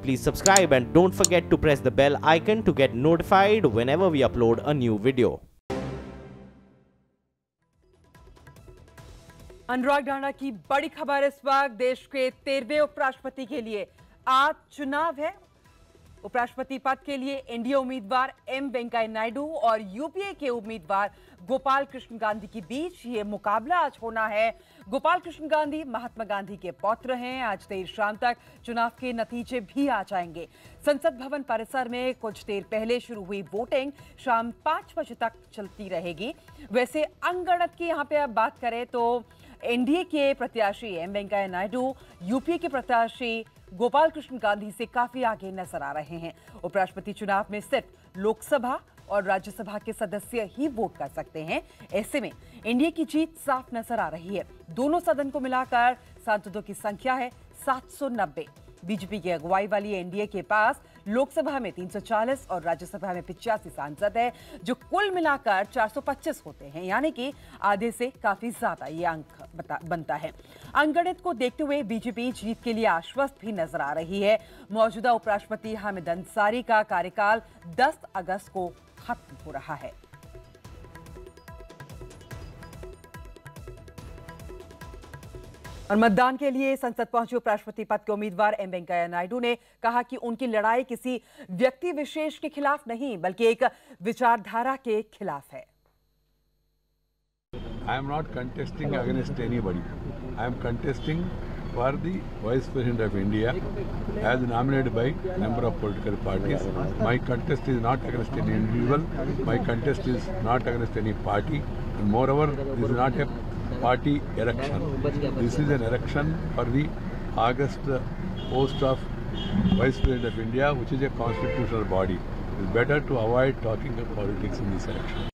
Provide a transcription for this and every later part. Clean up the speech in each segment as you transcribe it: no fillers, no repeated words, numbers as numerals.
please subscribe and don't forget to press the bell icon to get notified whenever we upload a new video. अनुराग ढांडा की बड़ी खबर इस वक्त देश के 13वें उपराष्ट्रपति के लिए आज चुनाव है। उपराष्ट्रपति पद के लिए एनडीए उम्मीदवार एम वेंकैया नायडू और यूपीए के उम्मीदवार गोपाल कृष्ण गांधी के बीच ये मुकाबला आज होना है। गोपाल कृष्ण गांधी महात्मा गांधी के पौत्र हैं। आज देर शाम तक चुनाव के नतीजे भी आ जाएंगे। संसद भवन परिसर में कुछ देर पहले शुरू हुई वोटिंग शाम 5 बजे तक चलती रहेगी। वैसे अंगगणित की यहाँ पे अब बात करें तो एनडीए के प्रत्याशी एम वेंकैया नायडू यूपीए के प्रत्याशी गोपाल कृष्ण गांधी से काफी आगे नजर आ रहे हैं। उपराष्ट्रपति चुनाव में सिर्फ लोकसभा और राज्यसभा के सदस्य ही वोट कर सकते हैं। ऐसे में एनडीए की जीत साफ नजर आ रही है। दोनों सदन को मिलाकर सांसदों की संख्या है 790। बीजेपी की अगुवाई वाली एनडीए के पास लोकसभा में 340 और राज्यसभा में 85 सांसद है, जो कुल मिलाकर 425 होते हैं, यानी कि आधे से काफी ज्यादा ये अंक बनता है। अंकगणित को देखते हुए बीजेपी जीत के लिए आश्वस्त भी नजर आ रही है। मौजूदा उपराष्ट्रपति हामिद अंसारी का कार्यकाल 10 अगस्त को खत्म हो रहा है। और मतदान के लिए संसद पहुंचे उपराष्ट्रपति पद के उम्मीदवार एम वेंकैया नायडू ने कहा कि उनकी लड़ाई किसी व्यक्ति विशेष के खिलाफ नहीं बल्कि एक विचारधारा के खिलाफ है। I am not contesting against anybody. I am contesting for the Vice President of India as nominated by number of political parties. My contest is not against any individual. My contest is not against any party. And moreover, this is not a party election. This is an election for the August post of Vice President of India, which is a constitutional body. It is better to avoid talking of politics in this election.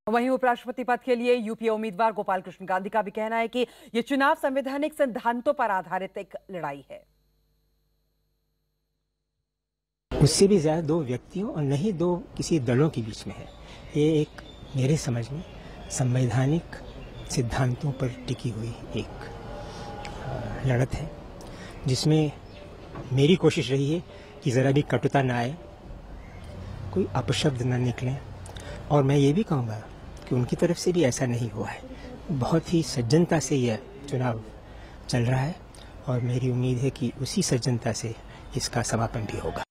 वहीं उपराष्ट्रपति पद के लिए UPA उम्मीदवार गोपाल कृष्ण गांधी का भी कहना है कि यह चुनाव संवैधानिक सिद्धांतों पर आधारित एक लड़ाई है। उससे भी ज्यादा दो व्यक्तियों और नहीं दो किसी दलों के बीच में है। ये एक मेरे समझ में संवैधानिक सिद्धांतों पर टिकी हुई एक लड़त है, जिसमें मेरी कोशिश रही है कि जरा भी कटुता न आए, कोई अपशब्द न निकले, और मैं ये भी कहूँगा कि उनकी तरफ से भी ऐसा नहीं हुआ है। बहुत ही सज्जनता से यह चुनाव चल रहा है और मेरी उम्मीद है कि उसी सज्जनता से इसका समापन भी होगा।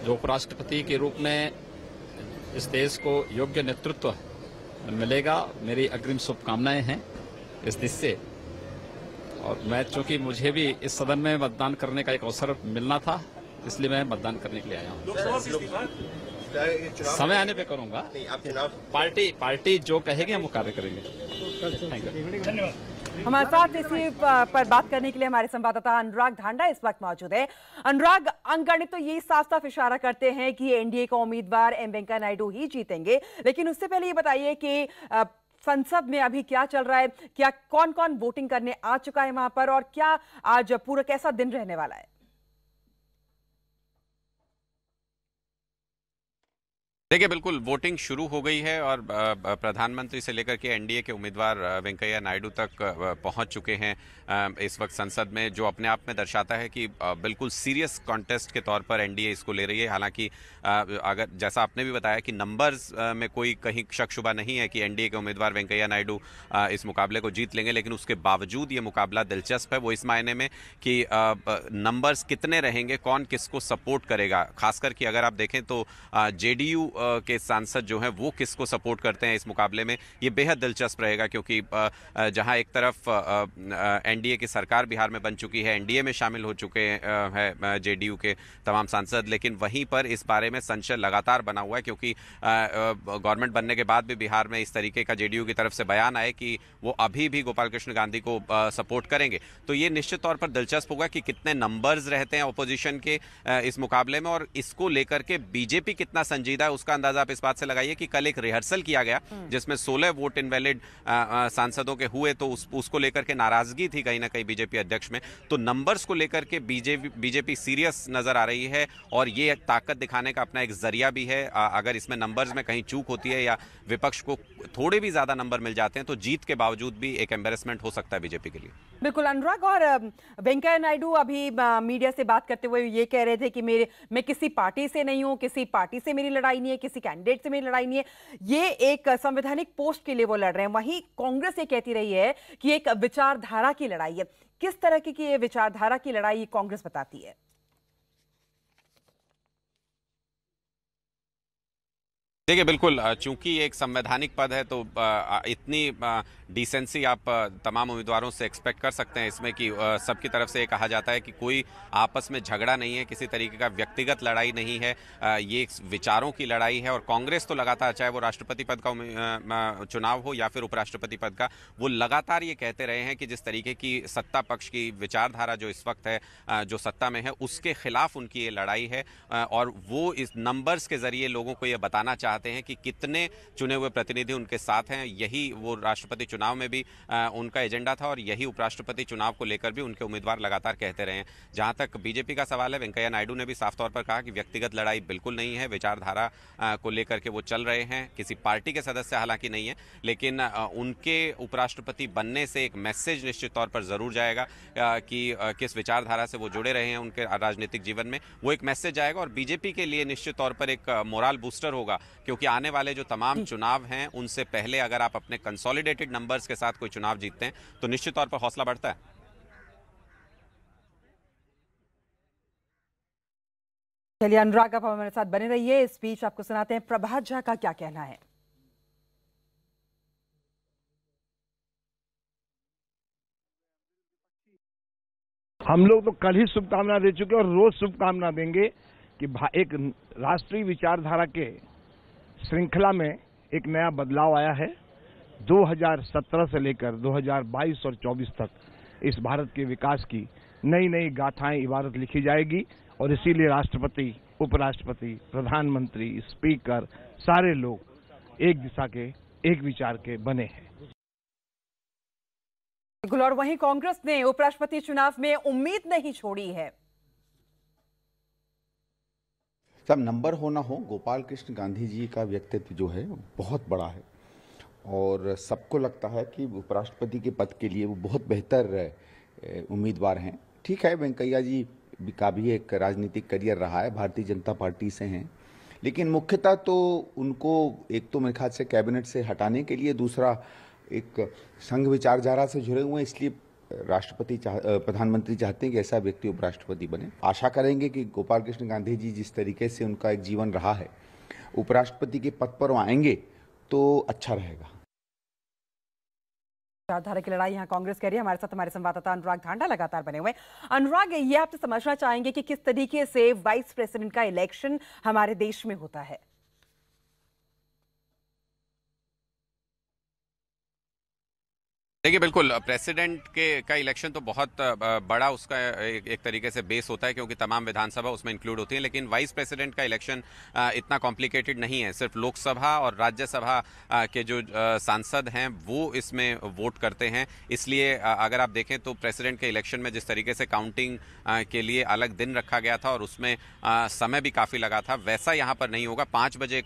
जो उपराष्ट्रपति के रूप में इस देश को योग्य नेतृत्व मिलेगा, मेरी अग्रिम शुभकामनाएं हैं इस देश से। और मैं चूंकि मुझे भी इस सदन में मतदान करने का एक अवसर मिलना था, इसलिए मैं मतदान करने के लिए आया हूँ। समय आने पे करूंगा। पार्टी जो कहेगी हम वो कार्य करेंगे। धन्यवाद। हमारे साथ इसी पर बात करने के लिए हमारे संवाददाता अनुराग ढांडा इस वक्त मौजूद है। अनुराग, अंकगणित तो यही साफ साफ इशारा करते हैं कि एनडीए का उम्मीदवार एम वेंकैया नायडू ही जीतेंगे, लेकिन उससे पहले ये बताइए कि संसद में अभी क्या चल रहा है, क्या कौन कौन वोटिंग करने आ चुका है वहां पर, और क्या आज पूरा कैसा दिन रहने वाला है? देखिए, बिल्कुल वोटिंग शुरू हो गई है और प्रधानमंत्री से लेकर के एनडीए के उम्मीदवार वेंकैया नायडू तक पहुंच चुके हैं इस वक्त संसद में, जो अपने आप में दर्शाता है कि बिल्कुल सीरियस कॉन्टेस्ट के तौर पर एनडीए इसको ले रही है। हालांकि अगर जैसा आपने भी बताया कि नंबर्स में कोई कहीं शक शुबा नहीं है कि एनडीए के उम्मीदवार वेंकैया नायडू इस मुकाबले को जीत लेंगे, लेकिन उसके बावजूद ये मुकाबला दिलचस्प है। वो इस मायने में कि नंबर्स कितने रहेंगे, कौन किसको सपोर्ट करेगा। खासकर कि अगर आप देखें तो जेडीयू के सांसद जो हैं वो किसको सपोर्ट करते हैं इस मुकाबले में, ये बेहद दिलचस्प रहेगा। क्योंकि जहां एक तरफ एनडीए की सरकार बिहार में बन चुकी है, एनडीए में शामिल हो चुके हैं जेडीयू के तमाम सांसद, लेकिन वहीं पर इस बारे में संशय लगातार बना हुआ है। क्योंकि गवर्नमेंट बनने के बाद भी बिहार में इस तरीके का जेडीयू की तरफ से बयान आए कि वो अभी भी गोपाल कृष्ण गांधी को सपोर्ट करेंगे। तो ये निश्चित तौर पर दिलचस्प होगा कि कितने नंबर्स रहते हैं अपोजिशन के इस मुकाबले में, और इसको लेकर के बीजेपी कितना संजीदा है उसका उसका अंदाजा आप इस बात से लगाइए कि कल एक रिहर्सल किया गया जिसमें 16 वोट इनवैलिड सांसदों के हुए, तो उसको लेकर के नाराजगी थी कहीं ना कहीं बीजेपी अध्यक्ष में। तो नंबर्स को लेकर के बीजेपी सीरियस नजर आ रही है और ये ताकत दिखाने का अपना एक जरिया भी है। अगर इसमें नंबर्स में कहीं चूक होती है या विपक्ष को थोड़े भी ज्यादा नंबर मिल जाते हैं तो जीत के बावजूद भी एक एम्बेरसमेंट हो सकता है बीजेपी के लिए। बिल्कुल अनुराग, और वेंकैया नायडू अभी मीडिया से बात करते हुए ये कह रहे थे कि मैं किसी पार्टी से नहीं हूं, किसी पार्टी से मेरी लड़ाई नहीं है, किसी कैंडिडेट से मेरी लड़ाई नहीं है। ये एक संवैधानिक पोस्ट के लिए वो लड़ रहे हैं। वहीं कांग्रेस ये कहती रही है कि एक विचारधारा की लड़ाई है। किस तरह की ये विचारधारा की लड़ाई कांग्रेस बताती है? देखिए बिल्कुल, चूंकि एक संवैधानिक पद है तो इतनी डिसेंसी आप तमाम उम्मीदवारों से एक्सपेक्ट कर सकते हैं इसमें कि सबकी तरफ से ये कहा जाता है कि कोई आपस में झगड़ा नहीं है, किसी तरीके का व्यक्तिगत लड़ाई नहीं है, ये एक विचारों की लड़ाई है। और कांग्रेस तो लगातार, चाहे वो राष्ट्रपति पद का चुनाव हो या फिर उपराष्ट्रपति पद का, वो लगातार ये कहते रहे हैं कि जिस तरीके की सत्ता पक्ष की विचारधारा जो इस वक्त है, जो सत्ता में है, उसके खिलाफ उनकी ये लड़ाई है। और वो इस नंबर्स के जरिए लोगों को ये बताना चाहते हैं कि कितने चुने हुए प्रतिनिधि उनके साथ हैं। यही वो राष्ट्रपति चुनाव में भी उनका एजेंडा था और यही उपराष्ट्रपति चुनाव को लेकर भी उनके उम्मीदवार लगातार कहते रहे हैं। जहां तक बीजेपी का सवाल है, वेंकैया नायडू ने भी साफ तौर पर कहा कि व्यक्तिगत लड़ाई बिल्कुल नहीं है, विचारधारा को लेकर के वो चल रहे हैं। किसी पार्टी के सदस्य हालांकि नहीं है, लेकिन उनके उपराष्ट्रपति बनने से एक मैसेज निश्चित तौर पर जरूर जाएगा कि किस विचारधारा से वो जुड़े रहे हैं उनके राजनीतिक जीवन में। वो एक मैसेज जाएगा और बीजेपी के लिए निश्चित तौर पर एक मोरल बूस्टर होगा, क्योंकि आने वाले जो तमाम चुनाव हैं उनसे पहले अगर आप अपने कंसोलिडेटेड नंबर्स के साथ कोई चुनाव जीतते हैं तो निश्चित तौर पर हौसला बढ़ता है। चलिए अनुराग, आप हमारे साथ बने रहिए। इस बीच आपको सुनाते हैं प्रभात झा का क्या कहना है। हम लोग तो कल ही शुभकामना दे चुके और रोज शुभकामना देंगे कि एक राष्ट्रीय विचारधारा के श्रृंखला में एक नया बदलाव आया है। 2017 से लेकर 2022 और 24 तक इस भारत के विकास की नई नई गाथाएं, इबारत लिखी जाएगी और इसीलिए राष्ट्रपति, उपराष्ट्रपति, प्रधानमंत्री, स्पीकर, सारे लोग एक दिशा के, एक विचार के बने हैं। बिल्कुल, और वहीं कांग्रेस ने उपराष्ट्रपति चुनाव में उम्मीद नहीं छोड़ी है। सब नंबर होना हो, गोपाल कृष्ण गांधी जी का व्यक्तित्व जो है बहुत बड़ा है और सबको लगता है कि उपराष्ट्रपति के पद के लिए वो बहुत बेहतर उम्मीदवार हैं। ठीक है, वेंकैया जी का भी एक राजनीतिक करियर रहा है, भारतीय जनता पार्टी से हैं, लेकिन मुख्यतः तो उनको एक तो मेरे ख्याल से कैबिनेट से हटाने के लिए, दूसरा एक संघ विचारधारा से जुड़े हुए हैं, इसलिए प्रधानमंत्री चाहते हैं कि ऐसा व्यक्ति उपराष्ट्रपति बने। आशा करेंगे कि गोपाल कृष्ण गांधी जी जिस तरीके से उनका एक जीवन रहा है, उपराष्ट्रपति के पद पर आएंगे तो अच्छा रहेगा। विचारधारा की लड़ाई यहाँ कांग्रेस कह रही है। हमारे साथ हमारे संवाददाता अनुराग धांडा लगातार बने हुए। अनुराग, ये आपसे समझना चाहेंगे कि किस तरीके से वाइस प्रेसिडेंट का इलेक्शन हमारे देश में होता है। देखिए बिल्कुल, प्रेसिडेंट का इलेक्शन तो बहुत बड़ा उसका एक तरीके से बेस होता है, क्योंकि तमाम विधानसभा उसमें इंक्लूड होती है। लेकिन वाइस प्रेसिडेंट का इलेक्शन इतना कॉम्प्लिकेटेड नहीं है। सिर्फ लोकसभा और राज्यसभा के जो सांसद हैं वो इसमें वोट करते हैं। इसलिए अगर आप देखें तो प्रेसिडेंट के इलेक्शन में जिस तरीके से काउंटिंग के लिए अलग दिन रखा गया था और उसमें समय भी काफ़ी लगा था, वैसा यहाँ पर नहीं होगा। 5 बजे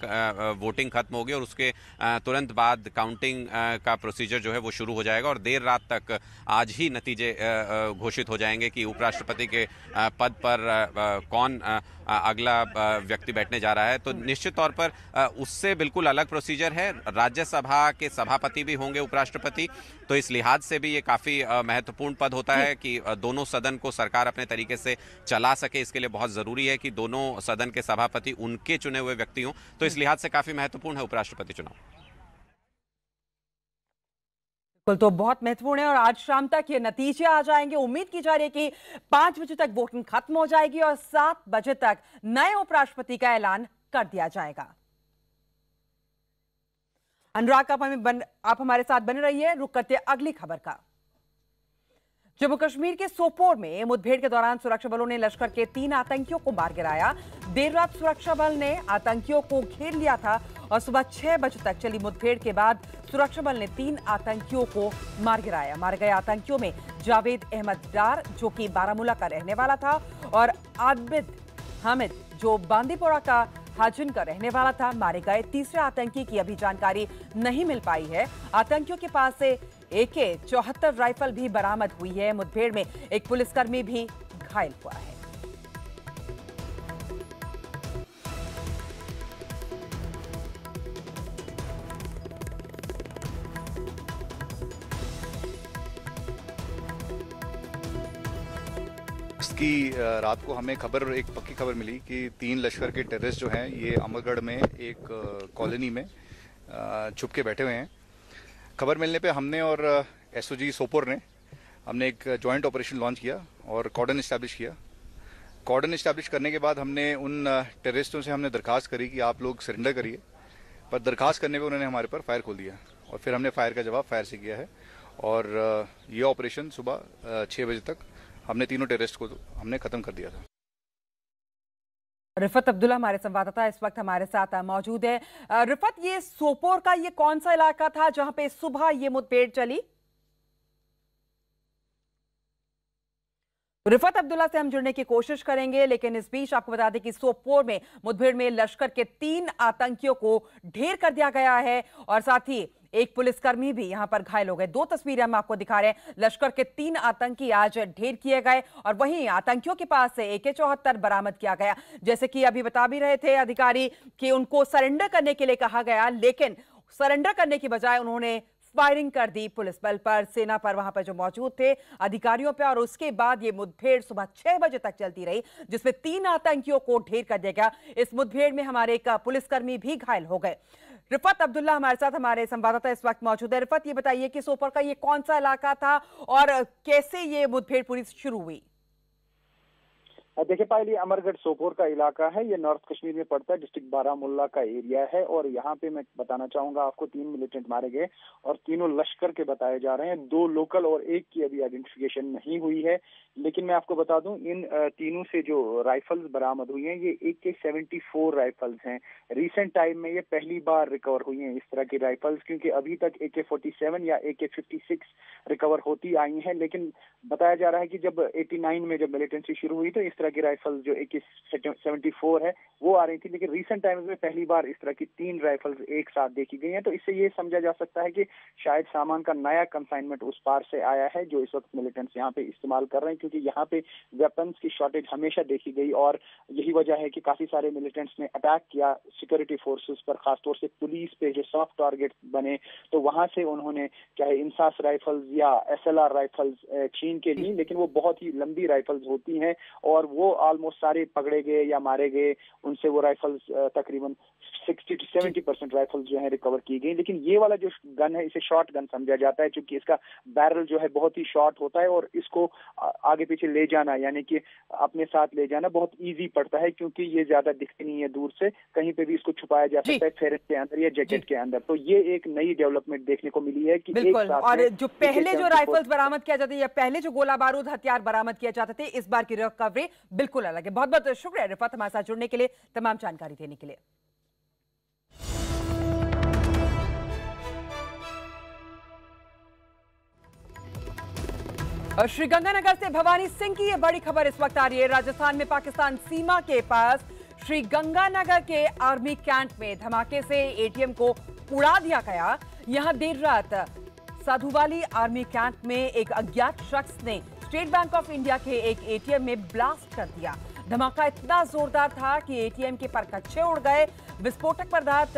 वोटिंग खत्म होगी और उसके तुरंत बाद काउंटिंग का प्रोसीजर जो है वो शुरू हो जाएगा और देर रात तक आज ही नतीजे घोषित हो जाएंगे कि उपराष्ट्रपति के पद पर कौन अगला व्यक्ति बैठने जा रहा है। तो निश्चित तौर पर उससे बिल्कुल अलग प्रोसीजर है। राज्यसभा के सभापति भी होंगे उपराष्ट्रपति, तो इस लिहाज से भी ये काफी महत्वपूर्ण पद होता है कि दोनों सदन को सरकार अपने तरीके से चला सके। इसके लिए बहुत जरूरी है कि दोनों सदन के सभापति उनके चुने हुए व्यक्ति हों। तो इस लिहाज से काफी महत्वपूर्ण है उपराष्ट्रपति चुनाव। बिल्कुल, तो बहुत महत्वपूर्ण है और आज शाम तक ये नतीजे आ जाएंगे। उम्मीद की जा रही है कि 5 बजे तक वोटिंग खत्म हो जाएगी और 7 बजे तक नए उपराष्ट्रपति का ऐलान कर दिया जाएगा। अनुराग, आप हमारे साथ बने रहिए। रुक करते अगली खबर का। जम्मू कश्मीर के सोपोर में मुठभेड़ के दौरान सुरक्षा बलों ने लश्कर के 3 आतंकियों को मार गिराया। देर रात सुरक्षा बल ने आतंकियों को घेर लिया था और सुबह 6 बजे तक चली मुठभेड़ के बाद सुरक्षा बल ने 3 आतंकियों को मार गिराया। मारे गए आतंकियों में जावेद अहमद डार, जो कि बारामूला का रहने वाला था, और आबिद हामिद, जो बांदीपोरा का हाजिन का रहने वाला था। मारे गए तीसरे आतंकी की अभी जानकारी नहीं मिल पाई है। आतंकियों के पास से AK-74 राइफल भी बरामद हुई है। मुठभेड़ में एक पुलिसकर्मी भी घायल हुआ है। इसकी रात को हमें एक पक्की खबर मिली कि 3 लश्कर के टेररिस्ट जो हैं ये अमरगढ़ में एक कॉलोनी में छुप के बैठे हुए हैं। खबर मिलने पे हमने और SOG सोपोर ने हमने एक जॉइंट ऑपरेशन लॉन्च किया और कॉर्डन इस्टेब्लिश किया। कॉर्डन इस्टेब्लिश करने के बाद हमने उन टेररिस्टों से हमने दरखास्त करी कि आप लोग सरेंडर करिए, पर दरखास्त करने पे उन्होंने हमारे पर फायर खोल दिया और फिर हमने फायर का जवाब फायर से किया है। और ये ऑपरेशन सुबह 6 बजे तक हमने तीनों टेररिस्ट को हमने खत्म कर दिया था। रिफत अब्दुल्ला हमारे संवाददाता इस वक्त हमारे साथ मौजूद है। रिफत, ये सोपोर का ये कौन सा इलाका था जहां पे सुबह ये मुठभेड़ चली? रिफत अब्दुल्ला से हम जुड़ने की कोशिश करेंगे, लेकिन इस बीच आपको बता दें कि सोपोर में मुठभेड़ में लश्कर के 3 आतंकियों को ढेर कर दिया गया है और साथ ही एक पुलिसकर्मी भी यहां पर घायल हो गए। 2 तस्वीरें हम आपको दिखा रहे हैं। लश्कर के 3 आतंकी आज ढेर किए गए और वहीं आतंकियों के पास से AK-74 बरामद किया गया। जैसे कि अभी बता भी रहे थे अधिकारी कि उनको सरेंडर करने के लिए कहा गया, लेकिन सरेंडर करने की बजाय उन्होंने फायरिंग कर दी पुलिस बल पर, सेना पर, वहां पर जो मौजूद थे अधिकारियों पर। और उसके बाद ये मुठभेड़ सुबह 6 बजे तक चलती रही, जिसमें 3 आतंकियों को ढेर कर दिया गया। इस मुठभेड़ में हमारे एक पुलिसकर्मी भी घायल हो गए। रिफत अब्दुल्ला हमारे साथ, हमारे संवाददाता इस वक्त मौजूद है। रिफत, ये बताइए कि सोपोर का ये कौन सा इलाका था और कैसे ये मुठभेड़ पूरी शुरू हुई? देखिए पायल, ये अमरगढ़ सोपोर का इलाका है। ये नॉर्थ कश्मीर में पड़ता है, डिस्ट्रिक्ट बारामूला का एरिया है। और यहाँ पे मैं बताना चाहूंगा आपको 3 मिलिटेंट मारे गए और तीनों लश्कर के बताए जा रहे हैं। 2 लोकल और एक की अभी आइडेंटिफिकेशन नहीं हुई है। लेकिन मैं आपको बता दूं, इन तीनों से जो राइफल्स बरामद हुई हैं ये AK-74 राइफल्स हैं। रिसेंट टाइम में ये पहली बार रिकवर हुई हैं इस तरह की राइफल्स, क्योंकि अभी तक AK-47 या AK-56 रिकवर होती आई हैं। लेकिन बताया जा रहा है कि जब 89 में जब मिलिटेंसी शुरू हुई तो इस तरह की राइफल्स जो AK-74 है वो आ रही थी, लेकिन रिसेंट टाइम्स में पहली बार इस तरह की 3 राइफल्स एक साथ देखी गई हैं। तो इससे ये समझा जा सकता है कि शायद सामान का नया कंसाइनमेंट उस पार से आया है जो इस वक्त मिलिटेंट्स यहाँ पे इस्तेमाल कर रहे हैं, क्योंकि यहाँ पे वेपन्स की शॉर्टेज हमेशा देखी गई और यही वजह है कि काफी सारे मिलिटेंट्स ने अटैक किया सिक्योरिटी फोर्सेस पर, खासतौर से पुलिस पे जो सॉफ्ट टारगेट बने, तो वहां से उन्होंने चाहे इंसास राइफल्स या SLR राइफल्स छीन के ली। लेकिन वो बहुत ही लंबी राइफल्स होती हैं और वो ऑलमोस्ट सारे पकड़े गए या मारे गए। उनसे वो राइफल्स तकरीबन 60 to 70% राइफल्स जो है रिकवर की गई। लेकिन ये वाला जो गन है इसे शॉर्ट गन समझा जाता है, क्योंकि इसका बैरल जो है बहुत ही शॉर्ट होता है और इसको आगे पीछे ले जाना यानी कि अपने साथ ले जाना बहुत इजी पड़ता है, क्योंकि ये ज्यादा दिखती नहीं है दूर से, कहीं पे भी इसको छुपाया जा सकता है फेरेट के अंदर या जैकेट के अंदर। तो ये एक नई डेवलपमेंट देखने को मिली है कि बिल्कुल। और जो पहले जो राइफल्स बरामद किया जाते या पहले जो गोला बारूद हथियार बरामद किया जाते थे, इस बार की रिकवरी बिल्कुल अलग है। बहुत बहुत शुक्रिया रिफत हमारे साथ जुड़ने के लिए, तमाम जानकारी देने के लिए। और श्रीगंगानगर से भवानी सिंह की यह बड़ी खबर इस वक्त आ रही है। राजस्थान में पाकिस्तान सीमा के पास श्रीगंगानगर के आर्मी कैंप में धमाके से ATM को उड़ा दिया गया। यहां देर रात साधुवाली आर्मी कैंप में एक अज्ञात शख्स ने स्टेट बैंक ऑफ इंडिया के एक ATM में ब्लास्ट कर दिया। धमाका इतना जोरदार था कि ATM के परखच्चे उड़ गए। विस्फोटक पदार्थ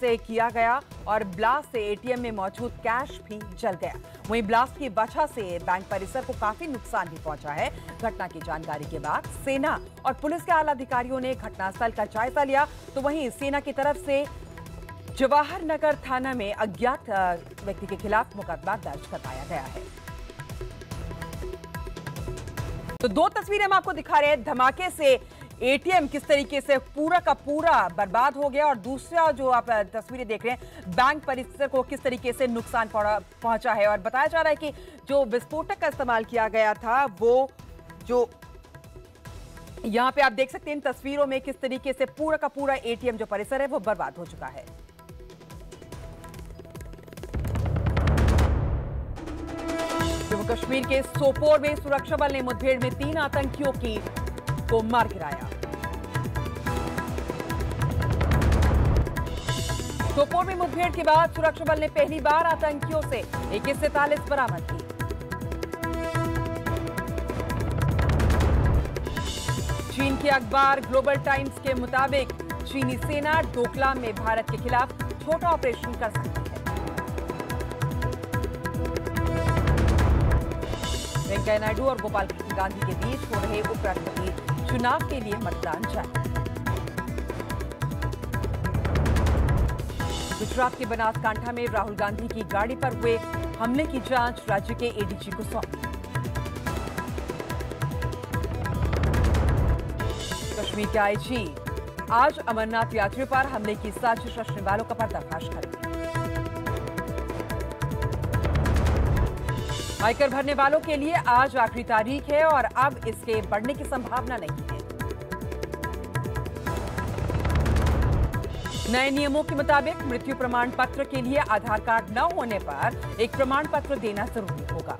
से किया गया और ब्लास्ट से ATM में मौजूद कैश भी जल गया। वहीं ब्लास्ट की वजह से बैंक परिसर को काफी नुकसान भी पहुंचा है। घटना की जानकारी के बाद सेना और पुलिस के आला अधिकारियों ने घटनास्थल का जायजा लिया, तो वहीं सेना की तरफ से जवाहर नगर थाना में अज्ञात व्यक्ति के खिलाफ मुकदमा दर्ज कराया गया है। तो 2 तस्वीरें हम आपको दिखा रहे हैं। धमाके से ATM किस तरीके से पूरा का पूरा बर्बाद हो गया और दूसरा जो आप तस्वीरें देख रहे हैं बैंक परिसर को किस तरीके से नुकसान पहुंचा है। और बताया जा रहा है कि जो विस्फोटक का इस्तेमाल किया गया था, वो जो यहां पे आप देख सकते हैं इन तस्वीरों में किस तरीके से पूरा का पूरा एटीएम जो परिसर है वो बर्बाद हो चुका है। जम्मू कश्मीर के सोपोर में सुरक्षा बल ने मुठभेड़ में 3 आतंकियों को मार गिराया। सोपोर में मुठभेड़ के बाद सुरक्षा बल ने पहली बार आतंकियों से AK-47 बरामद की। चीन के अखबार ग्लोबल टाइम्स के मुताबिक चीनी सेना डोकलाम में भारत के खिलाफ छोटा ऑपरेशन कर सकती है। वेंकैया नायडू और गोपाल कृष्ण गांधी के बीच हो रहे उपराष्ट्रपति चुनाव के लिए मतदान जारी। गुजरात के बनासकांठा में राहुल गांधी की गाड़ी पर हुए हमले की जांच राज्य के ADG को सौंपी। कश्मीर के IG आज अमरनाथ यात्रियों पर हमले की साजिश रचने वालों का पर्दाफाश करेंगे। आयकर भरने वालों के लिए आज आखिरी तारीख है और अब इसके बढ़ने की संभावना नहीं है। नए नियमों के मुताबिक मृत्यु प्रमाण पत्र के लिए आधार कार्ड न होने पर एक प्रमाण पत्र देना जरूरी होगा।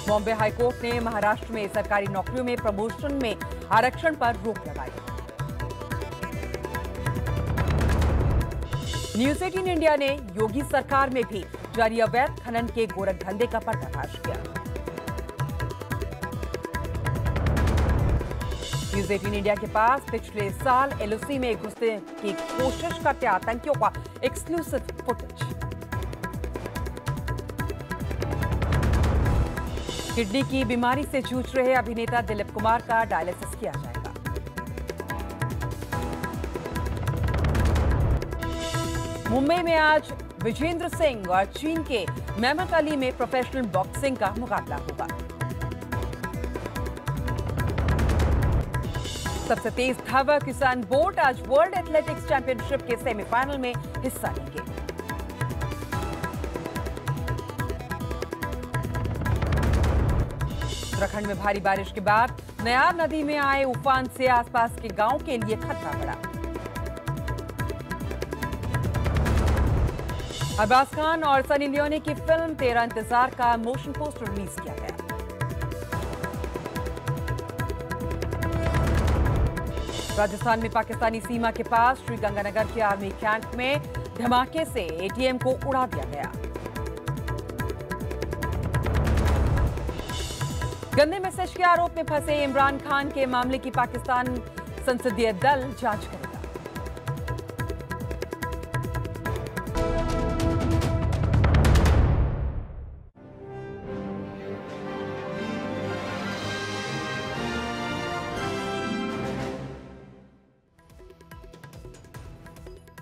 बॉम्बे हाईकोर्ट ने महाराष्ट्र में सरकारी नौकरियों में प्रमोशन में आरक्षण पर रोक लगाई। न्यूज 18 इंडिया ने योगी सरकार में भी जारी अवैध खनन के गोरख धंधे का पर्दाफाश किया। न्यूज 18 इंडिया के पास पिछले साल LOC में घुसने की कोशिश करते आतंकियों का एक्सक्लूसिव फुटेज। किडनी की बीमारी से जूझ रहे अभिनेता दिलीप कुमार का डायलिसिस किया जाएगा। मुंबई में आज विजेंद्र सिंह और चीन के मेहमत अली में प्रोफेशनल बॉक्सिंग का मुकाबला होगा। सबसे तेज धावक किसान बोल्ट आज वर्ल्ड एथलेटिक्स चैंपियनशिप के सेमीफाइनल में हिस्सा लेंगे। उत्तराखंड में भारी बारिश के बाद नयार नदी में आए उफान से आसपास के गांव के लिए खतरा बढ़ा। अरबाज खान और सनी लियोनी की फिल्म तेरा इंतजार का मोशन पोस्टर रिलीज किया गया। राजस्थान में पाकिस्तानी सीमा के पास श्रीगंगानगर के आर्मी कैंप में धमाके से ATM को उड़ा दिया गया। गंदे मैसेज के आरोप में फंसे इमरान खान के मामले की पाकिस्तान संसदीय दल जांच करेगा।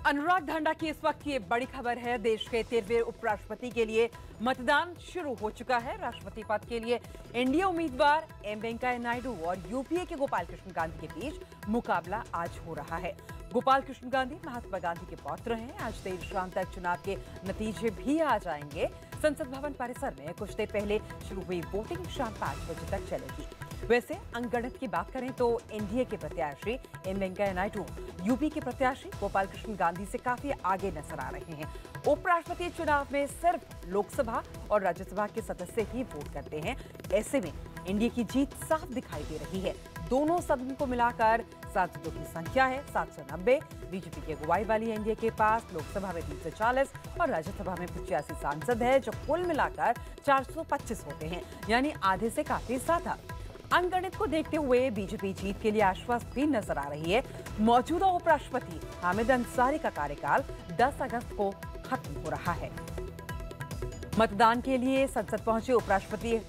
अनुराग ढांडा की इस वक्त की ये बड़ी खबर है। देश के 13वें उपराष्ट्रपति के लिए मतदान शुरू हो चुका है। राष्ट्रपति पद के लिए एनडीए उम्मीदवार एम वेंकैया नायडू और यूपीए के गोपाल कृष्ण गांधी के बीच मुकाबला आज हो रहा है। गोपाल कृष्ण गांधी महात्मा गांधी के पौत्र हैं। आज देर शाम तक चुनाव के नतीजे भी आ जाएंगे। संसद भवन परिसर में कुछ देर पहले शुरू हुई वोटिंग शाम 5 बजे तक चलेगी। वैसे अंकगणित की बात करें तो एनडीए के प्रत्याशी एम वेंकैया नायडू यूपी के प्रत्याशी गोपाल कृष्ण गांधी से काफी आगे नजर आ रहे हैं। उपराष्ट्रपति चुनाव में सिर्फ लोकसभा और राज्यसभा के सदस्य ही वोट करते हैं। ऐसे में एनडीए की जीत साफ दिखाई दे रही है। दोनों सदन को मिलाकर सांसदों की संख्या है 790। बीजेपी की अगुवाई वाली एनडीए के पास लोकसभा में 340 और राज्यसभा में 85 सांसद है, जो कुल मिलाकर 425 होते हैं, यानी आधे से काफी ज्यादा। अंकगणित को देखते हुए बीजेपी जीत के लिए आश्वस्त भी नजर आ रही है। मौजूदा उपराष्ट्रपति हामिद अंसारी का कार्यकाल 10 अगस्त को खत्म हो रहा है। मतदान के लिए संसद पहुंचे उपराष्ट्रपति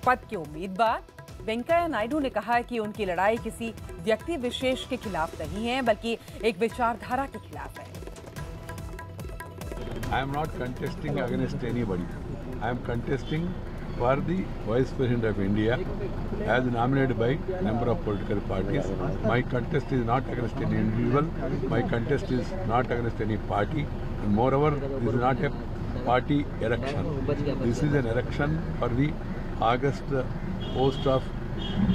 पद के उम्मीदवार वेंकैया नायडू ने कहा कि उनकी लड़ाई किसी व्यक्ति विशेष के खिलाफ नहीं है, बल्कि एक विचारधारा के खिलाफ है। I am not contesting against anybody. I am contesting for the Vice President of India as nominated by number of political parties. My contest is not against any individual. My contest is not against any party. Moreover, this is not a party election. This is an election for the August post of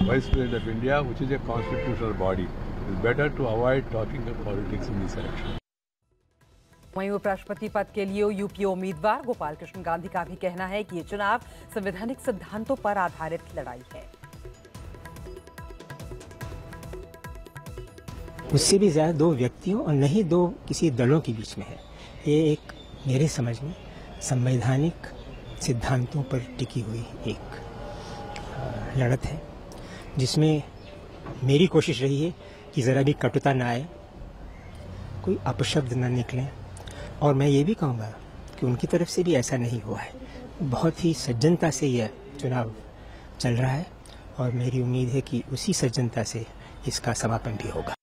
Vice President of India, which is a constitutional body. It's better to avoid talking of politics in this election. वहीं उपराष्ट्रपति पद के लिए UPA उम्मीदवार गोपाल कृष्ण गांधी का भी कहना है कि ये चुनाव संवैधानिक सिद्धांतों पर आधारित लड़ाई है। उससे भी ज्यादा दो व्यक्तियों और नहीं दो किसी दलों के बीच में है। ये एक मेरे समझ में संवैधानिक सिद्धांतों पर टिकी हुई एक लड़त है, जिसमें मेरी कोशिश रही है कि जरा भी कटुता ना आए, कोई अपशब्द न निकले, और मैं ये भी कहूँगा कि उनकी तरफ से भी ऐसा नहीं हुआ है। बहुत ही सज्जनता से यह चुनाव चल रहा है और मेरी उम्मीद है कि उसी सज्जनता से इसका समापन भी होगा।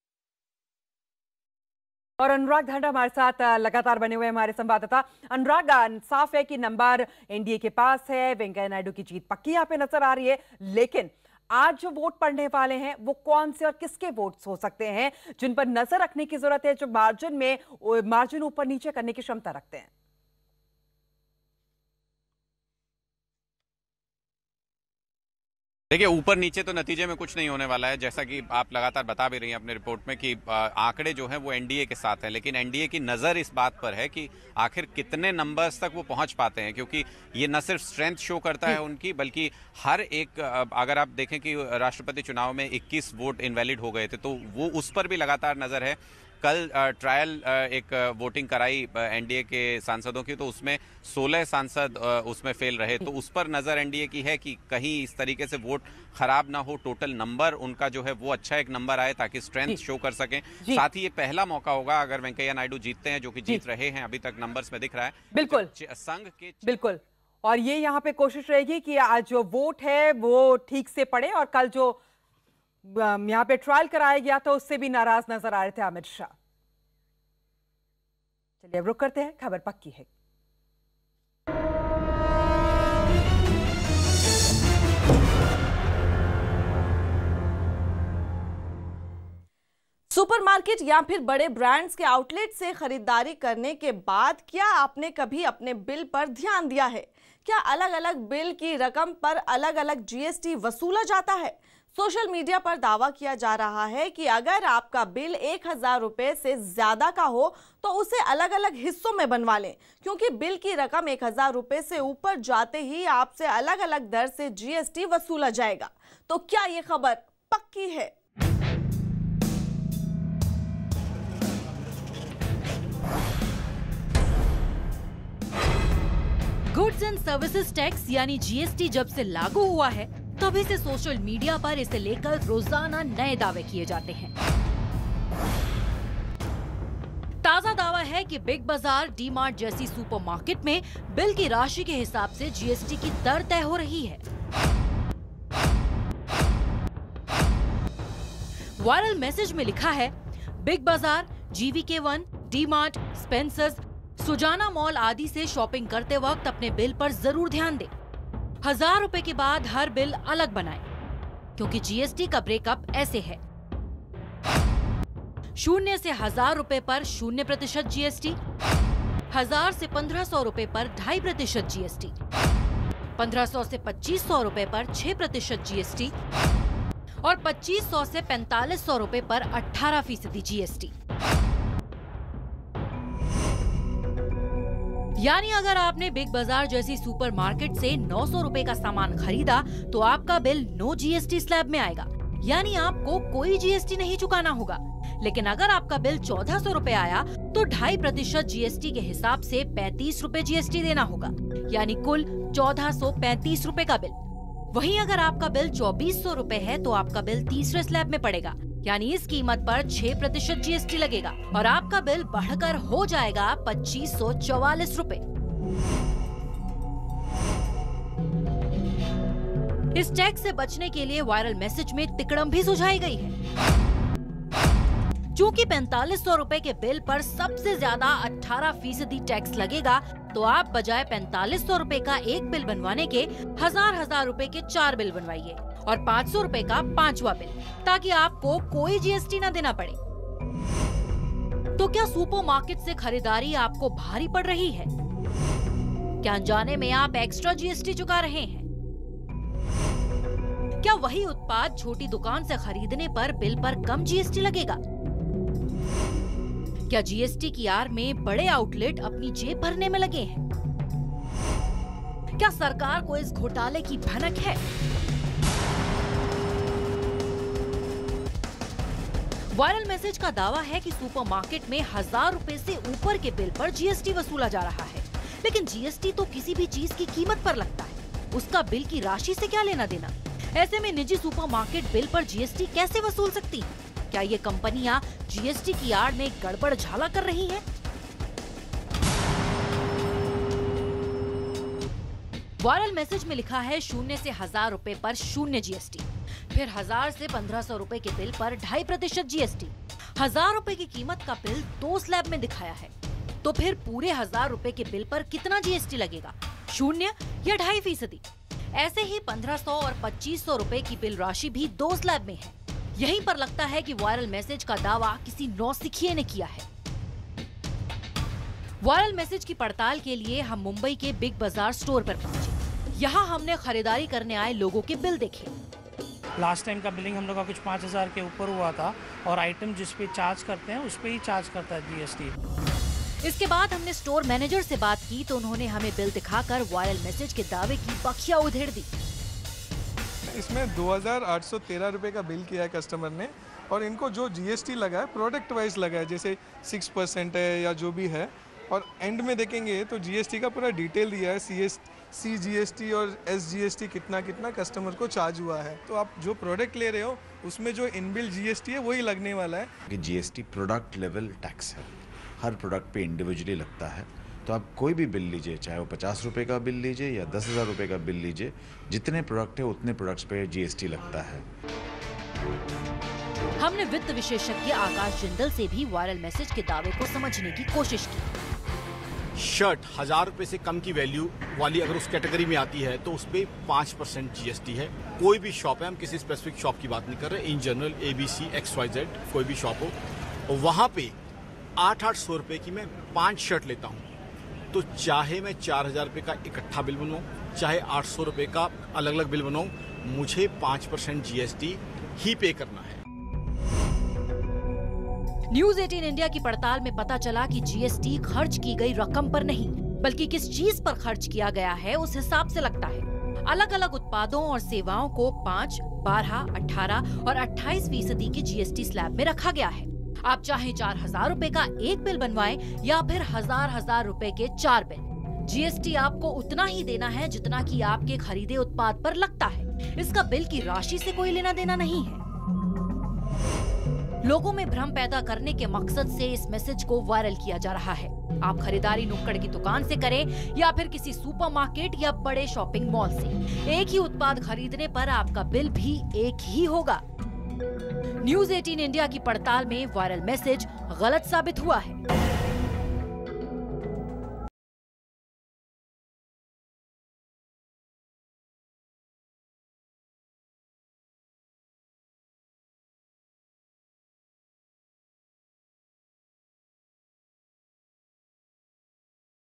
और अनुराग धांडा हमारे साथ लगातार बने हुए हमारे संवाददाता। अनुराग, साफ है कि नंबर एनडीए के पास है, वेंकैया नायडू की जीत पक्की यहाँ पे नजर आ रही है, लेकिन आज जो वोट पड़ने वाले हैं वो कौन से और किसके वोट्स हो सकते हैं जिन पर नजर रखने की जरूरत है, जो मार्जिन ऊपर नीचे करने की क्षमता रखते हैं? देखिए, ऊपर नीचे तो नतीजे में कुछ नहीं होने वाला है, जैसा कि आप लगातार बता भी रही हैं अपने रिपोर्ट में कि आंकड़े जो हैं वो एनडीए के साथ हैं, लेकिन एनडीए की नज़र इस बात पर है कि आखिर कितने नंबर्स तक वो पहुंच पाते हैं, क्योंकि ये न सिर्फ स्ट्रेंथ शो करता है उनकी, बल्कि हर एक, अगर आप देखें कि राष्ट्रपति चुनाव में 21 वोट इनवैलिड हो गए थे, तो वो उस पर भी लगातार नज़र है। कल ट्रायल एक वोटिंग कराई एनडीए के सांसदों की, तो उसमें 16 सांसद उसमें फेल रहे, तो उस पर नजर एनडीए की है कि कहीं इस तरीके से वोट खराब ना हो, टोटल नंबर उनका जो है वो अच्छा एक नंबर आए ताकि स्ट्रेंथ शो कर सकें। साथ ही ये पहला मौका होगा अगर वेंकैया नायडू जीतते हैं, जो कि जीत रहे हैं, अभी तक नंबर्स में दिख रहा है। बिल्कुल संघ के बिल्कुल, और ये यहाँ पे कोशिश रहेगी कि आज जो वोट है वो ठीक से पड़े, और कल जो यहाँ पे ट्रायल कराया गया था उससे भी नाराज नजर आ रहे थे अमित शाह। चलिए अब रुक करते हैं, खबर पक्की है। सुपरमार्केट या फिर बड़े ब्रांड्स के आउटलेट से खरीदारी करने के बाद क्या आपने कभी अपने बिल पर ध्यान दिया है? क्या अलग अलग बिल की रकम पर अलग अलग जीएसटी वसूला जाता है? सोशल मीडिया पर दावा किया जा रहा है कि अगर आपका बिल 1000 रुपए से ज्यादा का हो तो उसे अलग अलग हिस्सों में बनवा लें, क्योंकि बिल की रकम 1000 रुपए से ऊपर जाते ही आपसे अलग अलग दर से जीएसटी वसूला जाएगा। तो क्या ये खबर पक्की है? गुड्स एंड सर्विसेज टैक्स यानी जीएसटी जब से लागू हुआ है तभी से सोशल मीडिया पर इसे लेकर रोजाना नए दावे किए जाते हैं। ताजा दावा है कि बिग बाजार, डी मार्ट जैसी सुपरमार्केट में बिल की राशि के हिसाब से जीएसटी की दर तय हो रही है। वायरल मैसेज में लिखा है, Big Bazaar, GVK1, D Mart, Spencer's, Sujana mall आदि से शॉपिंग करते वक्त अपने बिल पर जरूर ध्यान दें। 1000 रुपए के बाद हर बिल अलग बनाएं, क्योंकि जीएसटी का ब्रेकअप ऐसे है: 0 से 1000 रुपए पर 0% जीएसटी, 1000 से 1500 रुपए पर 2.5% जीएसटी, 1500 से 2500 रुपए पर 6% जीएसटी और 2500 से 4500 रुपए पर 18% जीएसटी। यानी अगर आपने बिग बाजार जैसी सुपरमार्केट से 900 रुपए का सामान खरीदा तो आपका बिल नो जीएसटी स्लैब में आएगा, यानी आपको कोई जीएसटी नहीं चुकाना होगा। लेकिन अगर आपका बिल 1400 रुपए आया तो 2.5% जीएसटी के हिसाब से 35 रुपए जीएसटी देना होगा, यानी कुल 1435 रुपए का बिल। वहीं अगर आपका बिल 2400 रुपए है तो आपका बिल तीसरे स्लैब में पड़ेगा, यानी इस कीमत पर 6% जीएसटी लगेगा और आपका बिल बढ़कर हो जाएगा 2544 रुपए। इस टैक्स से बचने के लिए वायरल मैसेज में तिकड़म भी सुझाई गई है। चूंकि 4500 रुपए के बिल पर सबसे ज्यादा 18% टैक्स लगेगा, तो आप बजाय 4500 रुपए का एक बिल बनवाने के 1000 रुपए के 4 बिल बनवाइए और 500 रुपए का 5वां बिल, ताकि आपको कोई जीएसटी न देना पड़े। तो क्या सुपरमार्केट से खरीदारी आपको भारी पड़ रही है? क्या अनजाने में आप एक्स्ट्रा जीएसटी चुका रहे हैं? क्या वही उत्पाद छोटी दुकान से खरीदने पर बिल पर कम जीएसटी लगेगा? क्या जीएसटी की आड़ में बड़े आउटलेट अपनी जेब भरने में लगे हैं? क्या सरकार को इस घोटाले की भनक है? वायरल मैसेज का दावा है कि सुपरमार्केट में 1000 रुपए से ऊपर के बिल पर जीएसटी वसूला जा रहा है, लेकिन जीएसटी तो किसी भी चीज की कीमत पर लगता है, उसका बिल की राशि से क्या लेना देना? ऐसे में निजी सुपरमार्केट बिल पर जीएसटी कैसे वसूल सकती हैं? क्या ये कंपनियां जीएसटी की आड़ में गड़बड़ झाला कर रही हैं? वायरल मैसेज में लिखा है 0 से 1000 रुपए पर 0 जीएसटी, फिर 1000 से 1500 रुपए के बिल पर 2.5% जीएसटी। 1000 रुपए की कीमत का बिल 2 स्लैब में दिखाया है, तो फिर पूरे 1000 रुपए के बिल पर कितना जीएसटी लगेगा? 0 या 2.5%? ऐसे ही 1500 और 2500 रुपए की बिल राशि भी 2 स्लैब में है। यहीं पर लगता है कि वायरल मैसेज का दावा किसी नौसिखिए ने किया है। वायरल मैसेज की पड़ताल के लिए हम मुंबई के बिग बाजार स्टोर पर पहुंचे। यहाँ हमने खरीदारी करने आए लोगों के बिल देखे। लास्ट टाइम का बिलिंग हम लोग का कुछ 5000 के ऊपर हुआ था और आइटम जिस पे चार्ज करते हैं उस पे ही चार्ज करता है जीएसटी। इसके बाद हमने स्टोर मैनेजर से बात की तो उन्होंने हमें बिल दिखाकर वायरल मैसेज के दावे की बखिया उधेड़ दी। इसमें 2813 रुपए का बिल किया है कस्टमर ने, और इनको जो जीएसटी लगा है प्रोडक्ट वाइज लगा है, जैसे 6% है या जो भी है, और एंड में देखेंगे तो जीएसटी का पूरा डिटेल दिया है, CGST और SGST कितना कितना कस्टमर को चार्ज हुआ है। तो आप जो प्रोडक्ट ले रहे हो उसमें जो इनबिल्ट जीएसटी है वही लगने वाला है। कि जीएसटी प्रोडक्ट लेवल टैक्स है, हर प्रोडक्ट पे इंडिविजुअली लगता है। तो आप कोई भी बिल लीजिए, चाहे वो 50 रुपये का बिल लीजिए या 10,000 रुपये का बिल लीजिए, जितने प्रोडक्ट है उतने प्रोडक्ट्स पे जीएसटी लगता है। हमने वित्त विशेषज्ञ आकाश जिंदल से भी वायरल मैसेज के दावे को समझने की कोशिश की। शर्ट 1000 रुपए से कम की वैल्यू वाली अगर उस कैटेगरी में आती है तो उस पर 5% जीएसटी है। कोई भी शॉप है, हम किसी स्पेसिफिक शॉप की बात नहीं कर रहे, इन जनरल ABC XYZ कोई भी शॉप हो, वहाँ पे 800 रुपए की मैं 5 शर्ट लेता हूँ, तो चाहे मैं 4000 रुपए का इकट्ठा बिल बनवाऊँ, चाहे 800 रुपए का अलग अलग बिल बनवाऊँ, मुझे 5% जीएसटी ही पे करना है। न्यूज 18 इंडिया की पड़ताल में पता चला कि जीएसटी खर्च की गई रकम पर नहीं, बल्कि किस चीज पर खर्च किया गया है उस हिसाब से लगता है। अलग अलग उत्पादों और सेवाओं को 5, 12, 18 और 28% की जीएसटी स्लैब में रखा गया है। आप चाहे 4000 रुपए का एक बिल बनवाएं या फिर 1000 रुपए के 4 बिल, जीएसटी आपको उतना ही देना है जितना कि आपके खरीदे उत्पाद पर लगता है। इसका बिल की राशि से कोई लेना देना नहीं है। लोगों में भ्रम पैदा करने के मकसद से इस मैसेज को वायरल किया जा रहा है। आप खरीदारी नुक्कड़ की दुकान से करें या फिर किसी सुपरमार्केट या बड़े शॉपिंग मॉल से, एक ही उत्पाद खरीदने पर आपका बिल भी एक ही होगा। न्यूज 18 इंडिया की पड़ताल में वायरल मैसेज गलत साबित हुआ है।